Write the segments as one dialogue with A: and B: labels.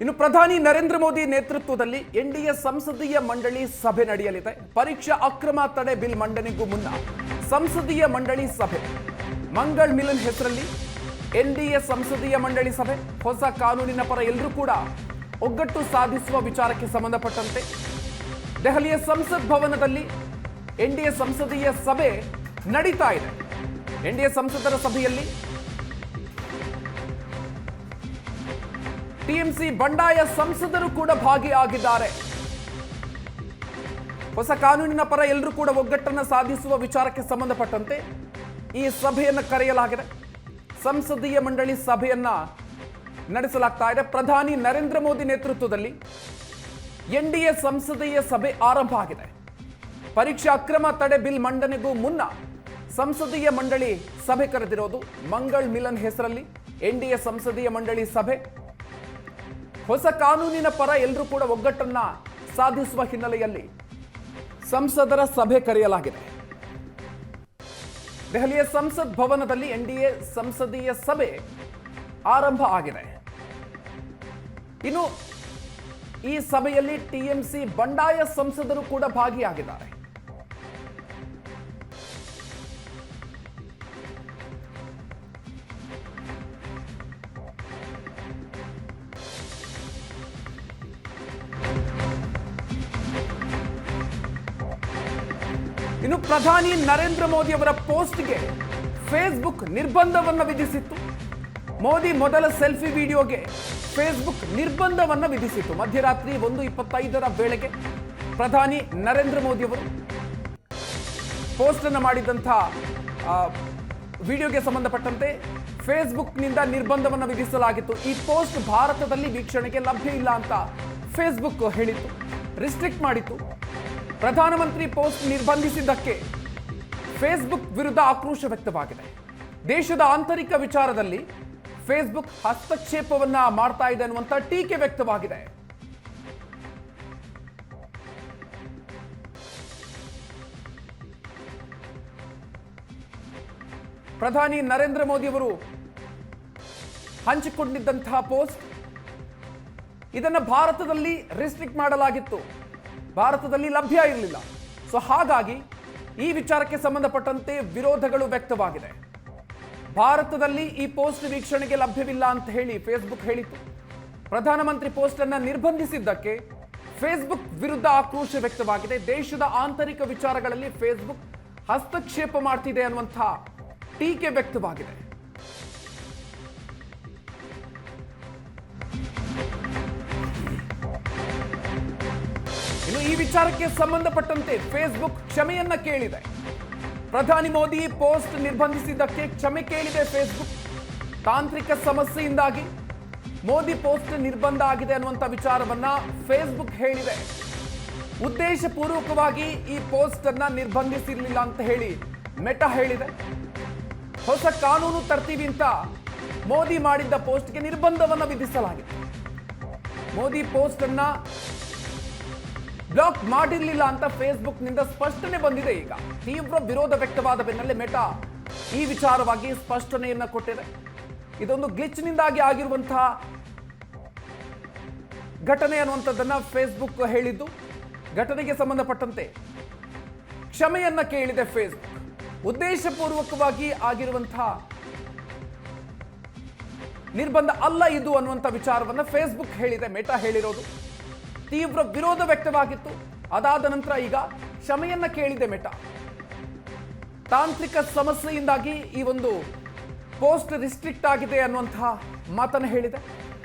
A: ಇನ್ನು ಪ್ರಧಾನಿ ನರೇಂದ್ರ ಮೋದಿ ನೇತೃತ್ವದಲ್ಲಿ ಎನ್ಡಿಎ ಸಂಸದೀಯ ಮಂಡಳಿ ಸಭೆ ನಡೆಯಲಿದೆ. ಪರೀಕ್ಷಾ ಅಕ್ರಮ ತಡೆ ಬಿಲ್ ಮಂಡನೆಗೂ ಮುನ್ನ ಸಂಸದೀಯ ಮಂಡಳಿ ಸಭೆ ಮಂಗಳ್ ಮಿಲನ್ ಹೆಸರಲ್ಲಿ ಎನ್ಡಿಎ ಸಂಸದೀಯ ಮಂಡಳಿ ಸಭೆ. ಹೊಸ ಕಾನೂನಿನ ಪರ ಎಲ್ಲರೂ ಕೂಡ ಒಗ್ಗಟ್ಟು ಸಾಧಿಸುವ ವಿಚಾರಕ್ಕೆ ಸಂಬಂಧಪಟ್ಟಂತೆ ದೆಹಲಿಯ ಸಂಸತ್ ಭವನದಲ್ಲಿ ಎನ್ಡಿಎ ಸಂಸದೀಯ ಸಭೆ ನಡೀತಾ ಇದೆ. ಎನ್ಡಿಎ ಸಂಸದರ ಸಭೆಯಲ್ಲಿ ಟಿಎಂಸಿ ಬಂಡಾಯ ಸಂಸದರು ಕೂಡ ಭಾಗಿಯಾಗಿದ್ದಾರೆ. ಹೊಸ ಕಾನೂನಿನ ಪರ ಎಲ್ಲರೂ ಕೂಡ ಒಗ್ಗಟ್ಟನ್ನು ಸಾಧಿಸುವ ವಿಚಾರಕ್ಕೆ ಸಂಬಂಧಪಟ್ಟಂತೆ ಈ ಸಭೆಯನ್ನು ಕರೆಯಲಾಗಿದೆ. ಸಂಸದೀಯ ಮಂಡಳಿ ಸಭೆಯನ್ನ ನಡೆಸಲಾಗ್ತಾ ಇದೆ. ಪ್ರಧಾನಿ ನರೇಂದ್ರ ಮೋದಿ ನೇತೃತ್ವದಲ್ಲಿ ಎನ್ಡಿಎ ಸಂಸದೀಯ ಸಭೆ ಆರಂಭ ಆಗಿದೆ. ಪರೀಕ್ಷಾ ಅಕ್ರಮ ತಡೆ ಬಿಲ್ ಮಂಡನೆಗೂ ಮುನ್ನ ಸಂಸದೀಯ ಮಂಡಳಿ ಸಭೆ ಕರೆದಿರೋದು. ಮಂಗಳ್ ಮಿಲನ್ ಹೆಸರಲ್ಲಿ ಎನ್ಡಿಎ ಸಂಸದೀಯ ಮಂಡಳಿ ಸಭೆ. ಹೊಸ ಕಾನೂನಿನ ಪರ ಎಲ್ಲರೂ ಕೂಡ ಒಗ್ಗಟ್ಟನ್ನ ಸಾಧಿಸುವ ಹಿನ್ನೆಲೆಯಲ್ಲಿ ಸಂಸದರ ಸಭೆ ಕರೆಯಲಾಗಿದೆ. ದೆಹಲಿಯ ಸಂಸತ್ ಭವನದಲ್ಲಿ ಎನ್ಡಿಎ ಸಂಸದೀಯ ಸಭೆ ಆರಂಭ ಆಗಿದೆ. ಇನ್ನು ಈ ಸಭೆಯಲ್ಲಿ ಟಿಎಂಸಿ ಬಂಡಾಯ ಸಂಸದರು ಕೂಡ ಭಾಗಿಯಾಗಿದ್ದಾರೆ. ಇನ್ನು ಪ್ರಧಾನಿ ನರೇಂದ್ರ ಮೋದಿ ಅವರ ಪೋಸ್ಟ್ಗೆ ಫೇಸ್ಬುಕ್ ನಿರ್ಬಂಧವನ್ನು ವಿಧಿಸಿತ್ತು. ಮೋದಿ ಮೊದಲ ಸೆಲ್ಫಿ ವಿಡಿಯೋಗೆ ಫೇಸ್ಬುಕ್ ನಿರ್ಬಂಧವನ್ನು ವಿಧಿಸಿತ್ತು. ಮಧ್ಯರಾತ್ರಿ 1:25 ವೇಳೆಗೆ ಪ್ರಧಾನಿ ನರೇಂದ್ರ ಮೋದಿ ಅವರು ಪೋಸ್ಟ್ ಅನ್ನು ಮಾಡಿದಂತಹ ವಿಡಿಯೋಗೆ ಸಂಬಂಧಪಟ್ಟಂತೆ ಫೇಸ್ಬುಕ್ನಿಂದ ನಿರ್ಬಂಧವನ್ನು ವಿಧಿಸಲಾಗಿತ್ತು. ಈ ಪೋಸ್ಟ್ ಭಾರತದಲ್ಲಿ ವೀಕ್ಷಣೆಗೆ ಲಭ್ಯ ಇಲ್ಲ ಅಂತ ಫೇಸ್ಬುಕ್ ಹೇಳಿತ್ತು, ರಿಸ್ಟ್ರಿಕ್ಟ್ ಮಾಡಿತ್ತು. ಪ್ರಧಾನಮಂತ್ರಿ ಪೋಸ್ಟ್ ನಿರ್ಬಂಧಿಸಿದ್ದಕ್ಕೆ ಫೇಸ್ಬುಕ್ ವಿರುದ್ಧ ಆಕ್ರೋಶ ವ್ಯಕ್ತವಾಗಿದೆ. ದೇಶದ ಆಂತರಿಕ ವಿಚಾರದಲ್ಲಿ ಫೇಸ್ಬುಕ್ ಹಸ್ತಕ್ಷೇಪವನ್ನ ಮಾಡ್ತಾ ಇದೆ ಅನ್ನುವಂಥ ಟೀಕೆ ವ್ಯಕ್ತವಾಗಿದೆ. ಪ್ರಧಾನಿ ನರೇಂದ್ರ ಮೋದಿ ಅವರು ಹಂಚಿಕೊಂಡಿದ್ದಂತಹ ಪೋಸ್ಟ್ ಇದನ್ನ ಭಾರತದಲ್ಲಿ ರಿಸ್ಟ್ರಿಕ್ಟ್ ಮಾಡಲಾಗಿತ್ತು, ಭಾರತದಲ್ಲಿ ಲಭ್ಯ ಇರಲಿಲ್ಲ. ಸೊ ಹಾಗಾಗಿ ಈ ವಿಚಾರಕ್ಕೆ ಸಂಬಂಧಪಟ್ಟಂತೆ ವಿರೋಧಗಳು ವ್ಯಕ್ತವಾಗಿದೆ. ಭಾರತದಲ್ಲಿ ಈ ಪೋಸ್ಟ್ ವೀಕ್ಷಣೆಗೆ ಲಭ್ಯವಿಲ್ಲ ಅಂತ ಹೇಳಿ ಫೇಸ್ಬುಕ್ ಹೇಳಿತ್ತು. ಪ್ರಧಾನಮಂತ್ರಿ ಪೋಸ್ಟ್ ಅನ್ನ ನಿರ್ಬಂಧಿಸಿದ್ದಕ್ಕೆ ಫೇಸ್ಬುಕ್ ವಿರುದ್ಧ ಆಕ್ರೋಶ ವ್ಯಕ್ತವಾಗಿದೆ. ದೇಶದ ಆಂತರಿಕ ವಿಚಾರಗಳಲ್ಲಿ ಫೇಸ್ಬುಕ್ ಹಸ್ತಕ್ಷೇಪ ಮಾಡ್ತಿದೆ ಅನ್ನುವಂಥ ಟೀಕೆ ವ್ಯಕ್ತವಾಗಿದೆ. ಇನ್ನು ಈ ವಿಚಾರಕ್ಕೆ ಸಂಬಂಧಪಟ್ಟಂತೆ ಫೇಸ್ಬುಕ್ ಕ್ಷಮೆಯನ್ನ ಕೇಳಿದೆ. ಪ್ರಧಾನಿ ಮೋದಿ ಪೋಸ್ಟ್ ನಿರ್ಬಂಧಿಸಿದ್ದಕ್ಕೆ ಕ್ಷಮೆ ಕೇಳಿದೆ ಫೇಸ್ಬುಕ್. ತಾಂತ್ರಿಕ ಸಮಸ್ಯೆಯಿಂದಾಗಿ ಮೋದಿ ಪೋಸ್ಟ್ ನಿರ್ಬಂಧ ಆಗಿದೆ ಅನ್ನುವಂಥ ವಿಚಾರವನ್ನ ಫೇಸ್ಬುಕ್ ಹೇಳಿದೆ. ಉದ್ದೇಶಪೂರ್ವಕವಾಗಿ ಈ ಪೋಸ್ಟ್ ಅನ್ನ ನಿರ್ಬಂಧಿಸಿರಲಿಲ್ಲ ಅಂತ ಹೇಳಿ ಮೆಟಾ ಹೇಳಿದೆ. ಹೊಸ ಕಾನೂನು ತರ್ತೀವಿ ಅಂತ ಮೋದಿ ಮಾಡಿದ್ದ ಪೋಸ್ಟ್ಗೆ ನಿರ್ಬಂಧವನ್ನು ವಿಧಿಸಲಾಗಿದೆ. ಮೋದಿ ಪೋಸ್ಟ್ ಅನ್ನ ಬ್ಲಾಕ್ ಮಾಡಿರಲಿಲ್ಲ ಅಂತ ಫೇಸ್ಬುಕ್ನಿಂದ ಸ್ಪಷ್ಟನೆ ಬಂದಿದೆ. ಈಗ ತೀವ್ರ ವಿರೋಧ ವ್ಯಕ್ತವಾದ ಬೆನ್ನಲ್ಲೇ ಮೆಟಾ ಈ ವಿಚಾರವಾಗಿ ಸ್ಪಷ್ಟನೆಯನ್ನ ಕೊಟ್ಟಿದೆ. ಇದೊಂದು ಗ್ಲಿಚ್ನಿಂದಾಗಿ ಆಗಿರುವಂತಹ ಘಟನೆ ಅನ್ನುವಂಥದ್ದನ್ನ ಫೇಸ್ಬುಕ್ ಹೇಳಿದ್ದು. ಘಟನೆಗೆ ಸಂಬಂಧಪಟ್ಟಂತೆ ಕ್ಷಮೆಯನ್ನ ಕೇಳಿದೆ ಫೇಸ್ಬುಕ್. ಉದ್ದೇಶಪೂರ್ವಕವಾಗಿ ಆಗಿರುವಂತಹ ನಿರ್ಬಂಧ ಅಲ್ಲ ಇದು ಅನ್ನುವಂಥ ವಿಚಾರವನ್ನ ಫೇಸ್ಬುಕ್ ಹೇಳಿದೆ, ಮೆಟಾ ಹೇಳಿರೋದು. ತೀವ್ರ ವಿರೋಧ ವ್ಯಕ್ತವಾಗಿತ್ತು. ಅದಾದ ನಂತರ ಈಗ ಕ್ಷಮೆಯನ್ನ ಕೇಳಿದೆ ಮೆಟಾ. ತಾಂತ್ರಿಕ ಸಮಸ್ಯೆಯಿಂದಾಗಿ ಈ ಒಂದು ಪೋಸ್ಟ್ ರಿಸ್ಟ್ರಿಕ್ಟ್ ಆಗಿದೆ ಅನ್ನುವಂತಹ ಮಾತನ್ನು ಹೇಳಿದೆ.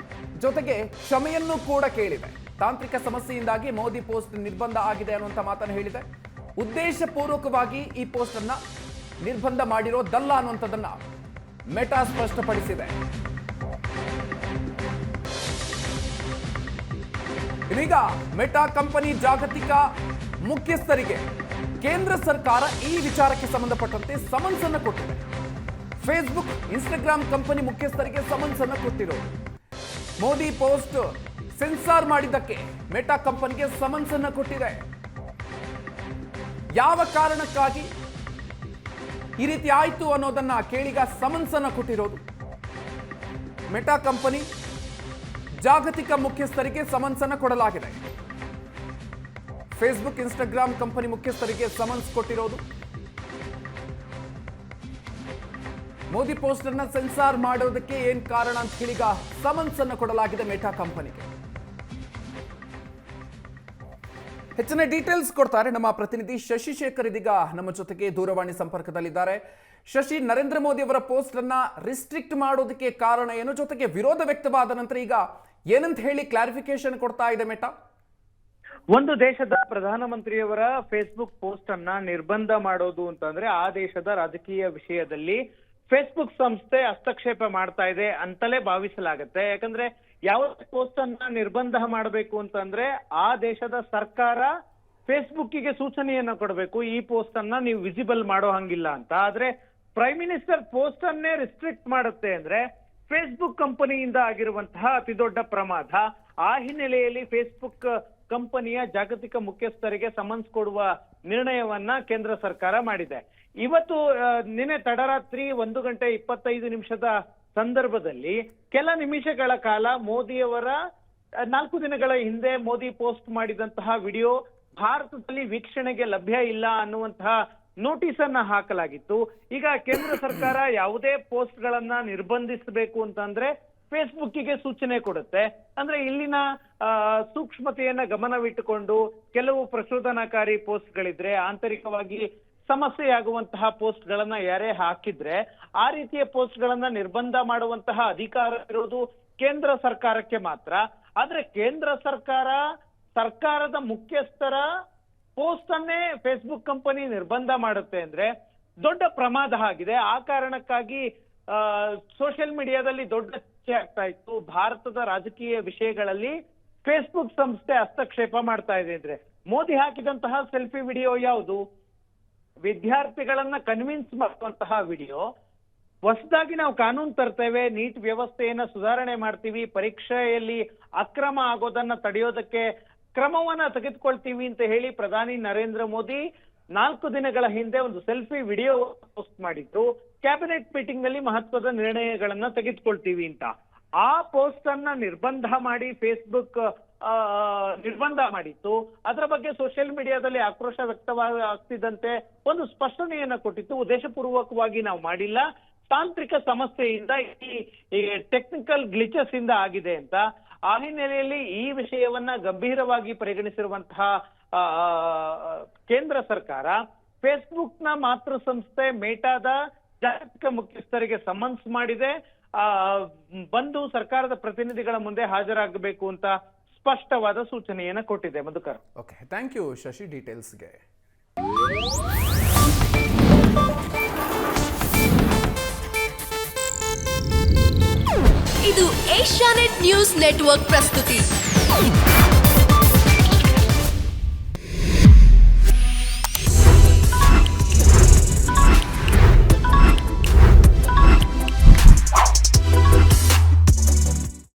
A: ಜೊತೆಗೆ ಕ್ಷಮೆಯನ್ನು ಕೂಡ ಕೇಳಿದೆ. ತಾಂತ್ರಿಕ ಸಮಸ್ಯೆಯಿಂದಾಗಿ ಮೋದಿ ಪೋಸ್ಟ್ ನಿರ್ಬಂಧ ಆಗಿದೆ ಅನ್ನುವಂಥ ಮಾತನ್ನು ಹೇಳಿದೆ. ಉದ್ದೇಶಪೂರ್ವಕವಾಗಿ ಈ ಪೋಸ್ಟ್ ಅನ್ನ ನಿರ್ಬಂಧ ಮಾಡಿರೋದಲ್ಲ ಅನ್ನುವಂಥದ್ದನ್ನ ಮೆಟಾ ಸ್ಪಷ್ಟಪಡಿಸಿದೆ. ಇದೀಗ ಮೆಟಾ ಕಂಪನಿ ಜಾಗತಿಕ ಮುಖ್ಯಸ್ಥರಿಗೆ ಕೇಂದ್ರ ಸರ್ಕಾರ ಈ ವಿಚಾರಕ್ಕೆ ಸಂಬಂಧಪಟ್ಟಂತೆ ಸಮನ್ಸ್ ಅನ್ನು ಕೊಟ್ಟಿದೆ. ಫೇಸ್ಬುಕ್, ಇನ್ಸ್ಟಾಗ್ರಾಮ್ ಕಂಪನಿ ಮುಖ್ಯಸ್ಥರಿಗೆ ಸಮನ್ಸ್ ಅನ್ನು ಕೊಟ್ಟಿರೋದು. ಮೋದಿ ಪೋಸ್ಟ್ ಸೆನ್ಸಾರ್ ಮಾಡಿದ್ದಕ್ಕೆ ಮೆಟಾ ಕಂಪನಿಗೆ ಸಮನ್ಸ್ ಅನ್ನು ಕೊಟ್ಟಿದೆ. ಯಾವ ಕಾರಣಕ್ಕಾಗಿ ಈ ರೀತಿ ಆಯಿತು ಅನ್ನೋದನ್ನ ಕೇಳಿಗ ಸಮನ್ಸ್ ಅನ್ನು ಕೊಟ್ಟಿರೋದು. ಮೆಟಾ ಕಂಪನಿ ಜಾಗತಿಕ ಮುಖ್ಯಸ್ಥರಿಗೆ ಸಮನ್ಸ್ ಅನ್ನು ಕೊಡಲಾಗಿದೆ. ಫೇಸ್ಬುಕ್, ಇನ್ಸ್ಟಾಗ್ರಾಮ್ ಕಂಪನಿ ಮುಖ್ಯಸ್ಥರಿಗೆ ಸಮನ್ಸ್ ಕೊಟ್ಟಿರೋದು. ಮೋದಿ ಪೋಸ್ಟ್ ಅನ್ನ ಸೆನ್ಸಾರ್ ಮಾಡೋದಕ್ಕೆ ಏನ್ ಕಾರಣ ಅಂತ ಹೇಳಿ ಈಗ ಸಮನ್ಸ್ ಅನ್ನು ಕೊಡಲಾಗಿದೆ ಮೆಟಾ ಕಂಪನಿಗೆ. ಹೆಚ್ಚಿನ ಡೀಟೇಲ್ಸ್ ಕೊಡ್ತಾರೆ ನಮ್ಮ ಪ್ರತಿನಿಧಿ ಶಶಿಶೇಖರ್ ಇದೀಗ ನಮ್ಮ ಜೊತೆಗೆ ದೂರವಾಣಿ ಸಂಪರ್ಕದಲ್ಲಿದ್ದಾರೆ. ಶಶಿ, ನರೇಂದ್ರ ಮೋದಿ ಅವರ ಪೋಸ್ಟ್ ಅನ್ನ ರಿಸ್ಟ್ರಿಕ್ಟ್ ಮಾಡೋದಕ್ಕೆ ಕಾರಣ ಏನು, ಜೊತೆಗೆ ವಿರೋಧ ವ್ಯಕ್ತವಾದ ನಂತರ ಈಗ ಏನಂತ ಹೇಳಿ ಕ್ಲಾರಿಫಿಕೇಶನ್ ಕೊಡ್ತಾ ಇದೆ ಮೆಟಾ?
B: ಒಂದು ದೇಶದ ಪ್ರಧಾನಮಂತ್ರಿಯವರ ಫೇಸ್ಬುಕ್ ಪೋಸ್ಟ್ ಅನ್ನ ನಿರ್ಬಂಧ ಮಾಡೋದು ಅಂತಂದ್ರೆ ಆ ದೇಶದ ರಾಜಕೀಯ ವಿಷಯದಲ್ಲಿ ಫೇಸ್ಬುಕ್ ಸಂಸ್ಥೆ ಹಸ್ತಕ್ಷೇಪ ಮಾಡ್ತಾ ಇದೆ ಅಂತಲೇ ಭಾವಿಸಲಾಗತ್ತೆ. ಯಾಕಂದ್ರೆ ಯಾವ ಪೋಸ್ಟ್ ಅನ್ನ ನಿರ್ಬಂಧ ಮಾಡಬೇಕು ಅಂತಂದ್ರೆ ಆ ದೇಶದ ಸರ್ಕಾರ ಫೇಸ್ಬುಕ್ಕಿಗೆ ಸೂಚನೆಯನ್ನ ಕೊಡಬೇಕು, ಈ ಪೋಸ್ಟ್ ಅನ್ನ ನೀವು ವಿಸಿಬಲ್ ಮಾಡೋ ಹಂಗಿಲ್ಲ ಅಂತ. ಆದ್ರೆ ಪ್ರೈಮ್ ಮಿನಿಸ್ಟರ್ ಪೋಸ್ಟ್ ಅನ್ನೇ ರಿಸ್ಟ್ರಿಕ್ಟ್ ಮಾಡುತ್ತೆ ಅಂದ್ರೆ ಫೇಸ್ಬುಕ್ ಕಂಪನಿಯಿಂದ ಆಗಿರುವಂತಹ ಅತಿ ದೊಡ್ಡ ಪ್ರಮಾದ. ಆ ಹಿನ್ನೆಲೆಯಲ್ಲಿ ಫೇಸ್ಬುಕ್ ಕಂಪನಿಯ ಜಾಗತಿಕ ಮುಖ್ಯಸ್ಥರಿಗೆ ಸಮನ್ಸ್ ಕೊಡುವ ನಿರ್ಣಯವನ್ನ ಕೇಂದ್ರ ಸರ್ಕಾರ ಮಾಡಿದೆ. ಇವತ್ತು ನಿನ್ನೆ ತಡರಾತ್ರಿ 1:25 ಸಂದರ್ಭದಲ್ಲಿ ಕೆಲ ನಿಮಿಷಗಳ ಕಾಲ ಮೋದಿಯವರ 4 ದಿನಗಳ ಹಿಂದೆ ಮೋದಿ ಪೋಸ್ಟ್ ಮಾಡಿದಂತಹ ವಿಡಿಯೋ ಭಾರತದಲ್ಲಿ ವೀಕ್ಷಣೆಗೆ ಲಭ್ಯ ಇಲ್ಲ ಅನ್ನುವಂತಹ ನೋಟಿಸ್ ಅನ್ನ ಹಾಕಲಾಗಿತ್ತು. ಈಗ ಕೇಂದ್ರ ಸರ್ಕಾರ ಯಾವುದೇ ಪೋಸ್ಟ್ ಗಳನ್ನ ನಿರ್ಬಂಧಿಸಬೇಕು ಅಂತಂದ್ರೆ ಫೇಸ್ಬುಕ್ಕಿಗೆ ಸೂಚನೆ ಕೊಡುತ್ತೆ. ಅಂದ್ರೆ ಇಲ್ಲಿನ ಸೂಕ್ಷ್ಮತೆಯನ್ನ ಗಮನವಿಟ್ಟುಕೊಂಡು ಕೆಲವು ಪ್ರಚೋದನಾಕಾರಿ ಪೋಸ್ಟ್ ಗಳಿದ್ರೆ, ಆಂತರಿಕವಾಗಿ ಸಮಸ್ಯೆಯಾಗುವಂತಹ ಪೋಸ್ಟ್ ಗಳನ್ನ ಯಾರೇ ಹಾಕಿದ್ರೆ ಆ ರೀತಿಯ ಪೋಸ್ಟ್ ಗಳನ್ನ ನಿರ್ಬಂಧ ಮಾಡುವಂತಹ ಅಧಿಕಾರ ಇರೋದು ಕೇಂದ್ರ ಸರ್ಕಾರಕ್ಕೆ ಮಾತ್ರ. ಆದ್ರೆ ಕೇಂದ್ರ ಸರ್ಕಾರದ ಮುಖ್ಯಸ್ಥರ ಪೋಸ್ಟ್ ಅನ್ನೇ ಫೇಸ್ಬುಕ್ ಕಂಪನಿ ನಿರ್ಬಂಧ ಮಾಡುತ್ತೆ ಅಂದ್ರೆ ದೊಡ್ಡ ಪ್ರಮಾದ ಆಗಿದೆ. ಆ ಕಾರಣಕ್ಕಾಗಿ ಸೋಷಿಯಲ್ ಮೀಡಿಯಾದಲ್ಲಿ ದೊಡ್ಡ ಚರ್ಚೆ ಆಗ್ತಾ ಇತ್ತು. ಭಾರತದ ರಾಜಕೀಯ ವಿಷಯಗಳಲ್ಲಿ ಫೇಸ್ಬುಕ್ ಸಂಸ್ಥೆ ಹಸ್ತಕ್ಷೇಪ ಮಾಡ್ತಾ ಇದೆ ಅಂದ್ರೆ ಮೋದಿ ಹಾಕಿದಂತಹ ಸೆಲ್ಫಿ ವಿಡಿಯೋ ಯಾವುದು? ವಿದ್ಯಾರ್ಥಿಗಳನ್ನ ಕನ್ವಿನ್ಸ್ ಮಾಡುವಂತಹ ವಿಡಿಯೋ. ಹೊಸದಾಗಿ ನಾವು ಕಾನೂನು ತರ್ತೇವೆ, ನೀಟ್ ವ್ಯವಸ್ಥೆಯನ್ನ ಸುಧಾರಣೆ ಮಾಡ್ತೀವಿ, ಪರೀಕ್ಷೆಯಲ್ಲಿ ಅಕ್ರಮ ಆಗೋದನ್ನ ತಡೆಯೋದಕ್ಕೆ ಕ್ರಮವನ್ನ ತೆಗೆದುಕೊಳ್ತೀವಿ ಅಂತ ಹೇಳಿ ಪ್ರಧಾನಿ ನರೇಂದ್ರ ಮೋದಿ 4 ದಿನಗಳ ಹಿಂದೆ ಒಂದು ಸೆಲ್ಫಿ ವಿಡಿಯೋ ಪೋಸ್ಟ್ ಮಾಡಿದ್ರು. ಕ್ಯಾಬಿನೆಟ್ ಮೀಟಿಂಗ್ ನಲ್ಲಿ ಮಹತ್ವದ ನಿರ್ಣಯಗಳನ್ನ ತೆಗೆದುಕೊಳ್ತೀವಿ ಅಂತ. ಆ ಪೋಸ್ಟ್ ಅನ್ನ ನಿರ್ಬಂಧ ಮಾಡಿ ಫೇಸ್ಬುಕ್ ನಿರ್ಬಂಧ ಮಾಡಿತ್ತು. ಅದರ ಬಗ್ಗೆ ಸೋಷಿಯಲ್ ಮೀಡಿಯಾದಲ್ಲಿ ಆಕ್ರೋಶ ವ್ಯಕ್ತವಾಗ್ತಿದ್ದಂತೆ ಒಂದು ಸ್ಪಷ್ಟನೆಯನ್ನ ಕೊಟ್ಟಿತ್ತು. ಉದ್ದೇಶಪೂರ್ವಕವಾಗಿ ನಾವು ಮಾಡಿಲ್ಲ, ತಾಂತ್ರಿಕ ಸಮಸ್ಯೆಯಿಂದ ಈ ಟೆಕ್ನಿಕಲ್ ಗ್ಲಿಚಸ್ ಇಂದ ಆಗಿದೆ ಅಂತ. ಆ ಹಿನ್ನೆಲೆಯಲ್ಲಿ ಈ ವಿಷಯವನ್ನ ಗಂಭೀರವಾಗಿ ಪರಿಗಣಿಸಿರುವಂತಹ ಕೇಂದ್ರ ಸರ್ಕಾರ ಫೇಸ್ಬುಕ್ ನ ಮಾತೃ ಸಂಸ್ಥೆ ಮೇಟಾದ ಜಾಗತಿಕ ಮುಖ್ಯಸ್ಥರಿಗೆ ಸಮನ್ಸ್ ಮಾಡಿದೆ. ಬಂದು ಸರ್ಕಾರದ ಪ್ರತಿನಿಧಿಗಳ ಮುಂದೆ ಹಾಜರಾಗಬೇಕು ಅಂತ ಸ್ಪಷ್ಟವಾದ ಸೂಚನೆಯನ್ನ ಕೊಟ್ಟಿದೆ. Madhukar.
A: Okay, thank you Shashi ಡೀಟೇಲ್ಸ್ಗೆ.
C: ಇದು ಏಷ್ಯಾನೆಟ್ ನ್ಯೂಸ್ ನೆಟ್ವರ್ಕ್ ಪ್ರಸ್ತುತಿ.